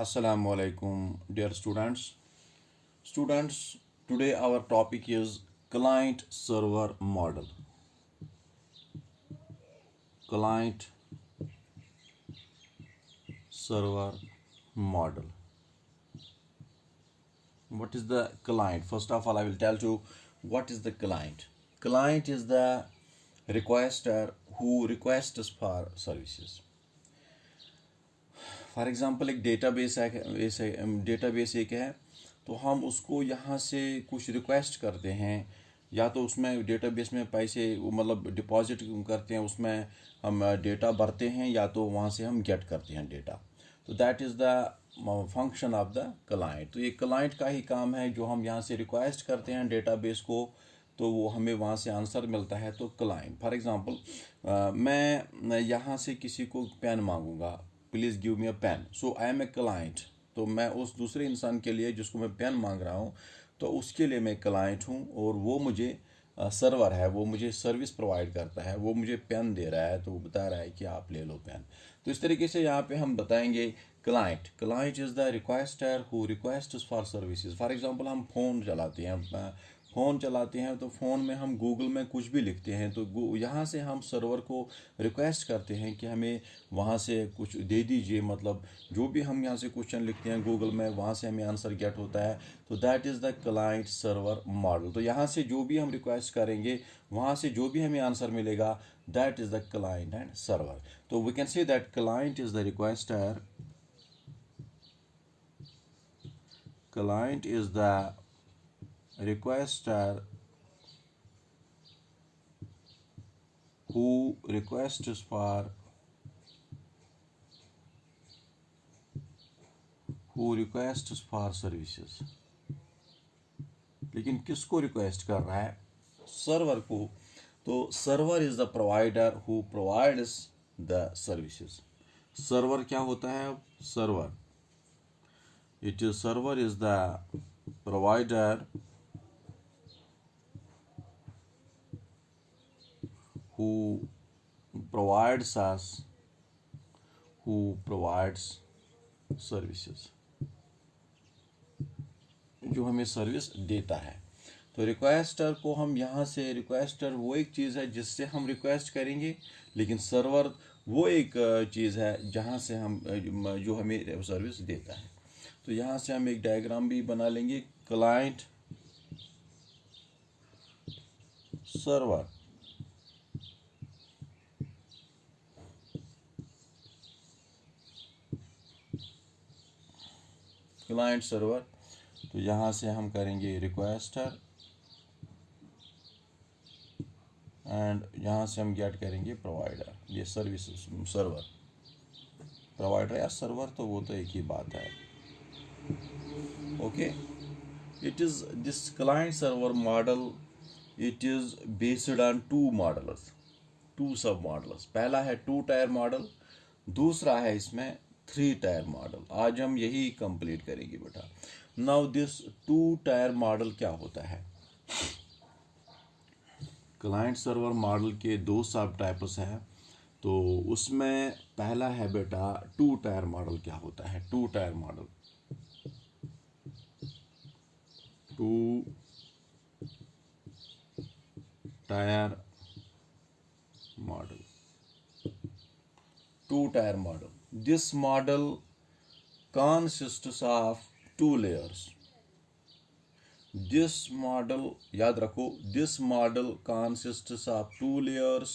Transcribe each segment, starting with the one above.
Assalamu alaikum, dear students. Students, today our topic is client server model. Client server model. What is the client? First of all, I will tell you what is the client. Client is the requester who requests for services. For example एक database एक है, तो हम उसको यहाँ से कुछ request करते हैं, या तो उसमें डेटाबेस में पैसे मतलब डिपॉजिट करते हैं, उसमें हम डेटा भरते हैं, या तो वहाँ से हम गेट करते हैं डेटा। तो that is the function of the client. तो ये क्लाइंट का ही काम है, जो हम यहाँ से रिक्वेस्ट करते हैं डेटाबेस को, तो वो हमें वहाँ से आंसर मिलता है। तो क्लाइंट फॉर एग्ज़ाम्पल मैं यहाँ से किसी को पेन मांगूंगा, please give me a pen, so I am a client. तो मैं उस दूसरे इंसान के लिए जिसको मैं पेन मांग रहा हूँ, तो उसके लिए मैं क्लाइंट हूँ, और वो मुझे सर्वर है, वो मुझे सर्विस प्रोवाइड करता है, वो मुझे पेन दे रहा है, तो वो बता रहा है कि आप ले लो पेन। तो इस तरीके से यहाँ पे हम बताएंगे client is the requester who requests for services. For example हम फ़ोन चलाते हैं, तो फ़ोन में हम गूगल में कुछ भी लिखते हैं, तो यहाँ से हम सर्वर को रिक्वेस्ट करते हैं कि हमें वहाँ से कुछ दे दीजिए। मतलब जो भी हम यहाँ से क्वेश्चन लिखते हैं गूगल में, वहाँ से हमें आंसर गेट होता है। तो that is the client server model. तो यहाँ से जो भी हम रिक्वेस्ट करेंगे, वहाँ से जो भी हमें आंसर मिलेगा, that is the client and server. तो we can say that client is the requester, client is the requester who requests for services। लेकिन किसको रिक्वेस्ट कर रहा है? सर्वर को। तो server is the provider who provides the services. Server क्या होता है? Server server is the provider who provides services, जो हमें सर्विस देता है। तो रिक्वेस्टर को हम यहाँ से, रिक्वेस्टर वो एक चीज़ है जिससे हम रिक्वेस्ट करेंगे, लेकिन सर्वर वो एक चीज़ है जहाँ से हम जो हमें सर्विस देता है। तो यहाँ से हम एक डायग्राम भी बना लेंगे, क्लाइंट सर्वर। क्लाइंट सर्वर, तो यहाँ से हम करेंगे रिक्वेस्टर, एंड यहाँ से हम गेट करेंगे प्रोवाइडर। ये सर्विस सर्वर, प्रोवाइडर या सर्वर तो वो तो एक ही बात है। Okay, it is this client server model, it is based on two sub models. पहला है 2 टायर मॉडल, दूसरा है इसमें 3 टायर मॉडल। आज हम यही कंप्लीट करेंगे बेटा। नाउ दिस 2 टायर मॉडल क्या होता है? क्लाइंट सर्वर मॉडल के 2 सब टाइप्स हैं। तो उसमें पहला है बेटा 2 टायर मॉडल। क्या होता है 2 tier model? 2 tier model, 2 tier model. This model consists of 2 layers। This model याद रखो, this model consists of 2 layers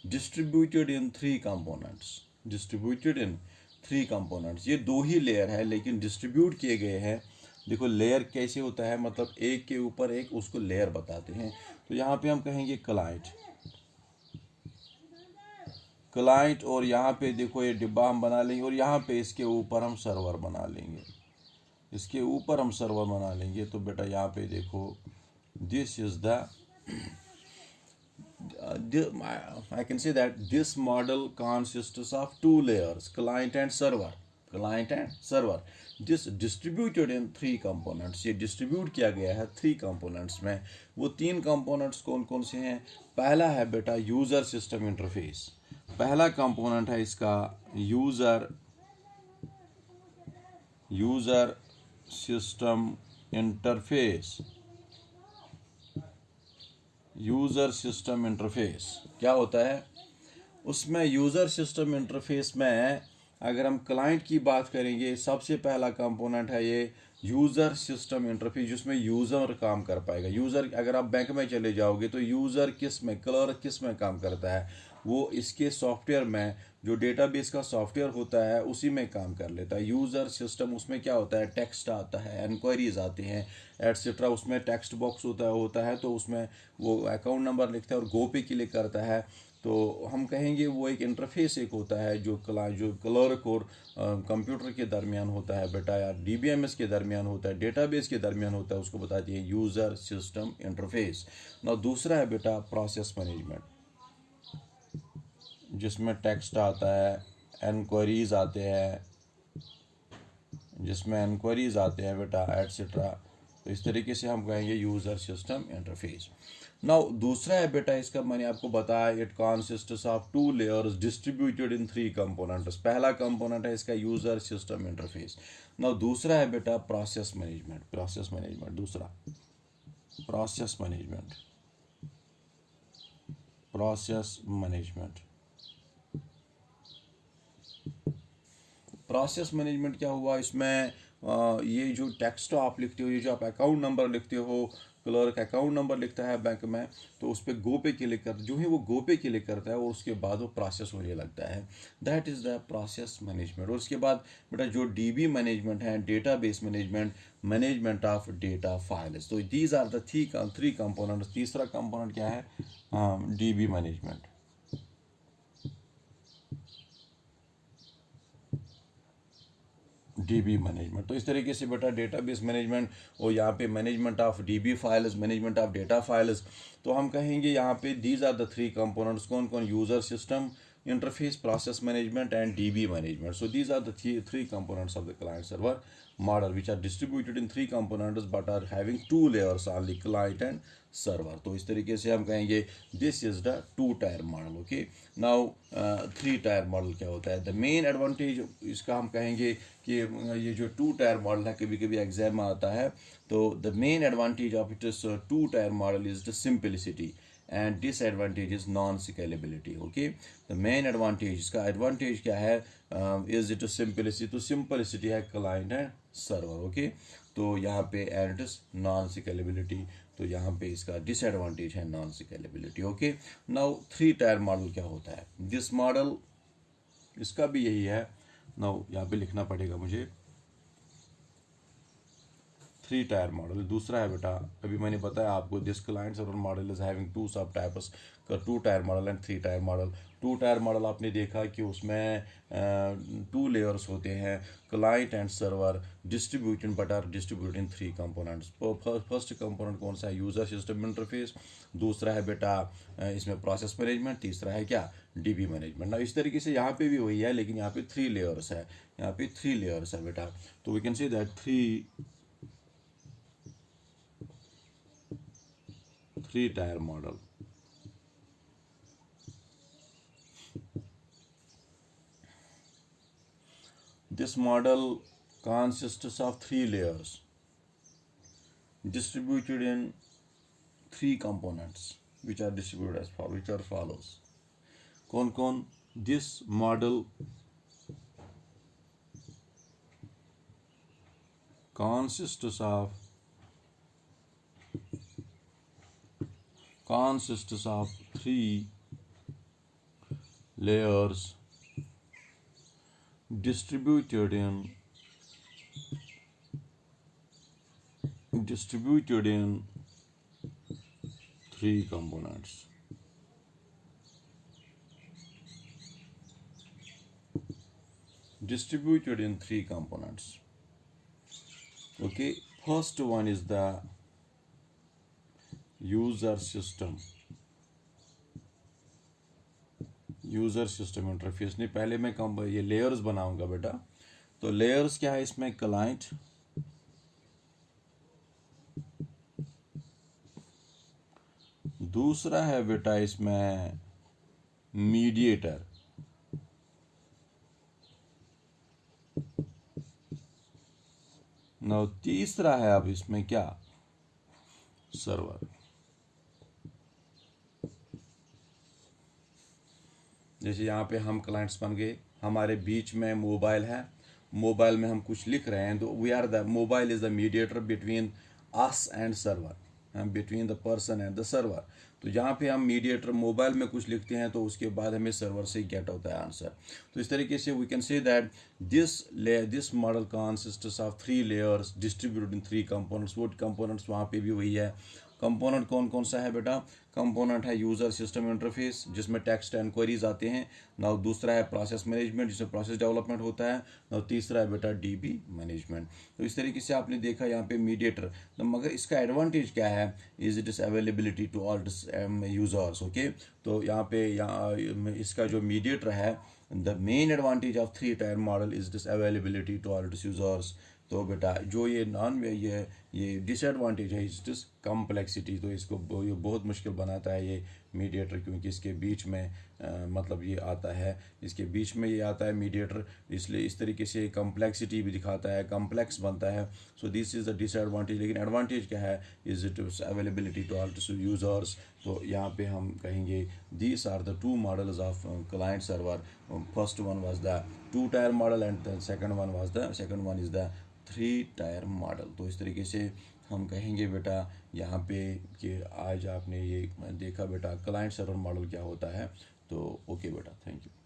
distributed in 3 components। Distributed in 3 components। ये 2 ही लेयर है, लेकिन डिस्ट्रीब्यूट किए गए हैं। देखो लेयर कैसे होता है, मतलब एक के ऊपर एक उसको लेयर बताते हैं। तो यहाँ पे हम कहेंगे क्लाइंट, और यहाँ पे देखो ये डिब्बा हम बना लेंगे, और यहाँ पे इसके ऊपर हम सर्वर बना लेंगे। तो बेटा यहाँ पे देखो, this is the I can say that this model consists of 2 layers, client and server। This distributed in 3 components। ये डिस्ट्रीब्यूट किया गया है 3 components में। वो 3 components कौन कौन से हैं? पहला है बेटा यूज़र सिस्टम इंटरफेस। पहला कंपोनेंट है इसका user user system interface. User system interface क्या होता है? उसमें यूजर सिस्टम इंटरफेस में अगर हम क्लाइंट की बात करेंगे, सबसे पहला कंपोनेंट है ये यूज़र सिस्टम इंटरफेस, जिसमें यूज़र काम कर पाएगा। यूज़र, अगर आप बैंक में चले जाओगे तो यूज़र किस में, क्लर्क किस में काम करता है? वो इसके सॉफ्टवेयर में, जो डेटाबेस का सॉफ्टवेयर होता है उसी में काम कर लेता है। यूज़र सिस्टम उसमें क्या होता है, टेक्स्ट आता है, इंक्वायरीज आते हैं, एटसेट्रा। उसमें टेक्स्ट बॉक्स होता है तो उसमें वो अकाउंट नंबर लिखता है और गो पे क्लिक करता है। तो हम कहेंगे वो एक इंटरफेस एक होता है जो क्लर्क और कंप्यूटर के दरमियान होता है बेटा, या डीबीएमएस के दरमियान होता है, डेटाबेस के दरमियान होता है, उसको बताती है यूज़र सिस्टम इंटरफेस। ना दूसरा है बेटा प्रोसेस मैनेजमेंट, जिसमें टेक्स्ट आता है, इंक्वायरीज आते हैं, जिसमें इंक्वायरीज आते हैं बेटा, एटसेट्रा। तो इस तरीके से हम कहेंगे यूज़र सिस्टम इंटरफेस। नाउ दूसरा है बेटा इसका, मैंने आपको बताया, it consists of 2 layers distributed in 3 components. पहला कंपोनेंट है इसका यूज़र सिस्टम इंटरफेस। नाउ दूसरा है बेटा प्रोसेस मैनेजमेंट। प्रोसेस मैनेजमेंट दूसरा, process management, process management. Process management क्या हुआ इसमें? ये जो टेक्स्ट आप लिखते हो, ये जो आप अकाउंट नंबर लिखते हो, क्लर्क अकाउंट नंबर लिखता है बैंक में, तो उस पर गो पे क्लिक कर, जो ही वो गो पे क्लिक करता है और उसके बाद वो प्रोसेस होने लगता है। That is the process management. और उसके बाद बेटा जो डीबी मैनेजमेंट है, database management, management of data files. तो these are the three components. तीसरा कंपोनेंट क्या है? DB management. DB management. तो इस तरीके से बेटा डेटाबेस मैनेजमेंट और यहाँ पे management of dB files, management of data files. तो हम कहेंगे यहाँ पे दीज आर द 3 कंपोनेंट्स। कौन कौन? User system interface, process management and DB management. So these are the three components of the client server model, which are distributed in 3 components but are having 2 layers only, client and server। तो इस तरीके से हम कहेंगे this is the 2 tier model. Okay, now 3 tier model क्या होता है? The main advantage इसका हम कहेंगे कि ये जो 2 टायर मॉडल है, कभी कभी एग्जाम में आता है, तो the main advantage of it is 2 tier model is the simplicity and disadvantage is non scalability. Okay, the main advantage, इसका एडवांटेज क्या है? इज इट सिंपलिसिटी, तो सिंपलिसिटी है क्लाइंट एंड सर्वर। ओके, तो यहाँ पे and it is non scalability, तो यहाँ पे इसका डिसएडवांटेज है non scalability. Okay, now 3 tier model क्या होता है? दिस मॉडल, इसका भी यही है। नाउ यहाँ पे लिखना पड़ेगा मुझे 3 टायर मॉडल। दूसरा है बेटा, अभी मैंने बताया आपको, this client server model is having 2 sub types का, 2 tier model and 3 tier model. 2 tier model आपने देखा कि उसमें 2 लेयर्स होते हैं, client and server, distributed but are distributed in 3 components. First component कौन सा है? User system interface. दूसरा है बेटा इसमें प्रोसेस मैनेजमेंट। तीसरा है क्या? DB management. ना इस तरीके से यहाँ पे भी वही है, लेकिन यहाँ पे 3 लेयर्स है, यहाँ पे 3 लेयर्स है बेटा। तो we can say that 3 tier model. This model consists of 3 layers distributed in 3 components, which are distributed as follows, which are follows. कौन कौन? This model consists of 3 layers distributed in 3 components. Distributed in 3 components. Okay, first one is the user system. User system interface. नहीं, पहले मैं ये layers बनाऊंगा बेटा। तो layers क्या है इसमें? क्लाइंट, दूसरा है बेटा इसमें मीडिएटर, ना तीसरा है अब इसमें क्या, सर्वर। जैसे यहाँ पे हम क्लाइंट्स बन गए, हमारे बीच में मोबाइल है, मोबाइल में हम कुछ लिख रहे हैं, तो we are the mobile is the mediator between us and server, between the person and the server. तो जहाँ पे हम मीडिएटर मोबाइल में कुछ लिखते हैं तो उसके बाद हमें सर्वर से गेट होता है आंसर। तो इस तरीके से we can say that this model consists of 3 layers distributed in 3 components. वो कंपोनेंट्स वहाँ पे भी वही है। कंपोनेंट कौन कौन सा है बेटा, कंपोनेंट है यूजर सिस्टम इंटरफेस जिसमें टेक्स्ट एंड क्वेरीज आते हैं, ना दूसरा है प्रोसेस मैनेजमेंट जिसमें प्रोसेस डेवलपमेंट होता है, ना तीसरा है बेटा डीबी मैनेजमेंट। तो इस तरीके से आपने देखा यहाँ पे मीडिएटर, तो मगर इसका एडवांटेज क्या है, is it is availability to all users. Okay, तो यहाँ इसका जो मीडिएटर है, the main advantage of 3 tier model is this availability to all users. तो बेटा जो ये ये डिसएडवांटेज है इस दिस कम्प्लेक्सिटी, तो इसको ये बहुत मुश्किल बनाता है ये मीडिएटर, क्योंकि इसके बीच में मतलब ये आता है, इसके बीच में ये आता है मीडिएटर, इसलिए इस तरीके से कम्प्लेक्सिटी भी दिखाता है, कम्प्लेक्स बनता है। So this is the disadvantage. लेकिन एडवांटेज क्या है, is it availability to all users. तो यहाँ पे हम कहेंगे these are the 2 models of client server. First one was the 2 tier model and the second one is the 3 tier model. तो इस तरीके से हम कहेंगे बेटा यहाँ पे कि आज आपने ये देखा बेटा क्लाइंट सर्वर मॉडल क्या होता है। तो ओके बेटा, थैंक यू।